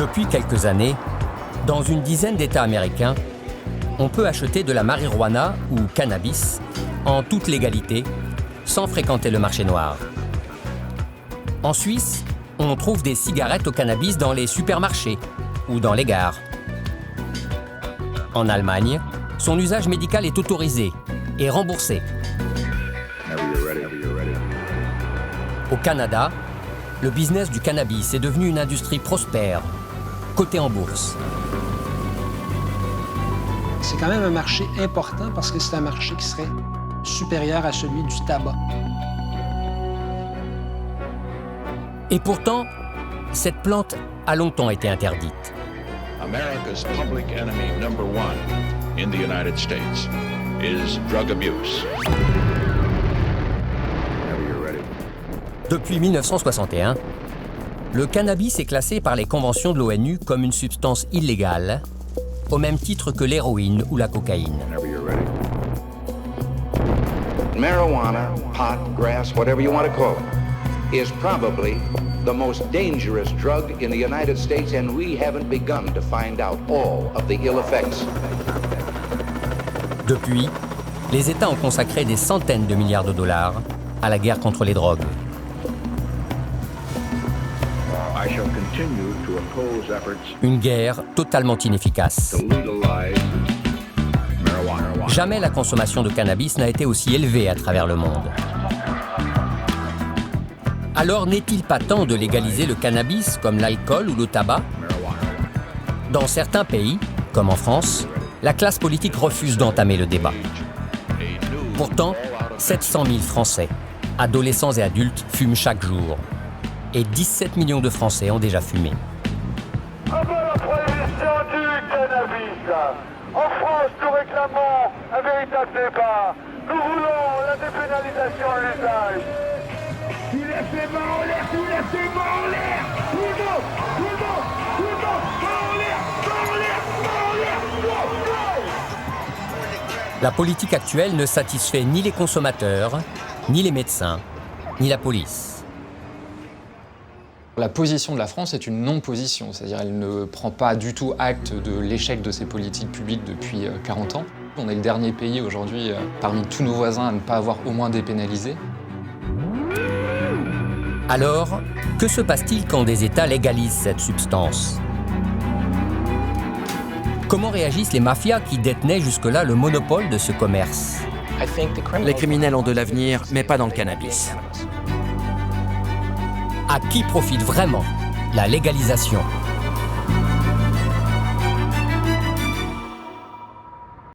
Depuis quelques années, dans une dizaine d'États américains, on peut acheter de la marijuana ou cannabis en toute légalité, sans fréquenter le marché noir. En Suisse, on trouve des cigarettes au cannabis dans les supermarchés ou dans les gares. En Allemagne, son usage médical est autorisé et remboursé. Au Canada, le business du cannabis est devenu une industrie prospère, cotée en bourse. C'est quand même un marché important parce que c'est un marché qui serait supérieur à celui du tabac. Et pourtant, cette plante a longtemps été interdite. America's public enemy number one in the United States is drug abuse. Depuis 1961, le cannabis est classé par les conventions de l'ONU comme une substance illégale, au même titre que l'héroïne ou la cocaïne. Marijuana, pot, grass, whatever you want to call it, is probably the most dangerous drug in the United States, and we haven't begun to find out all of the ill effects. Depuis, les États ont consacré des centaines de milliards de dollars à la guerre contre les drogues. I shall continue to oppose efforts Une guerre totalement inefficace. to legalize marijuana. Jamais la consommation de cannabis n'a été aussi élevée à travers le monde. Alors n'est-il pas temps de légaliser le cannabis comme l'alcool ou le tabac? Dans certains pays, comme en France, la classe politique refuse d'entamer le débat. Pourtant, 700 000 Français, adolescents et adultes, fument chaque jour. Et 17 millions de Français ont déjà fumé. À bas la prohibition du cannabis. En France, nous réclamons un véritable débat. Nous voulons la dépénalisation de l'usage. Tous les mains en l'air, tous les mains en l'air. Tout le monde, tout le monde, tout le monde, main en l'air, main en l'air, main en l'air. La politique actuelle ne satisfait ni les consommateurs, ni les médecins, ni la police. La position de la France est une non-position, c'est-à-dire elle ne prend pas du tout acte de l'échec de ses politiques publiques depuis 40 ans. On est le dernier pays aujourd'hui parmi tous nos voisins à ne pas avoir au moins dépénalisé. Alors, que se passe-t-il quand des États légalisent cette substance? Comment réagissent les mafias qui détenaient jusque-là le monopole de ce commerce? Les criminels ont de l'avenir, mais pas dans le cannabis. À qui profite vraiment la légalisation?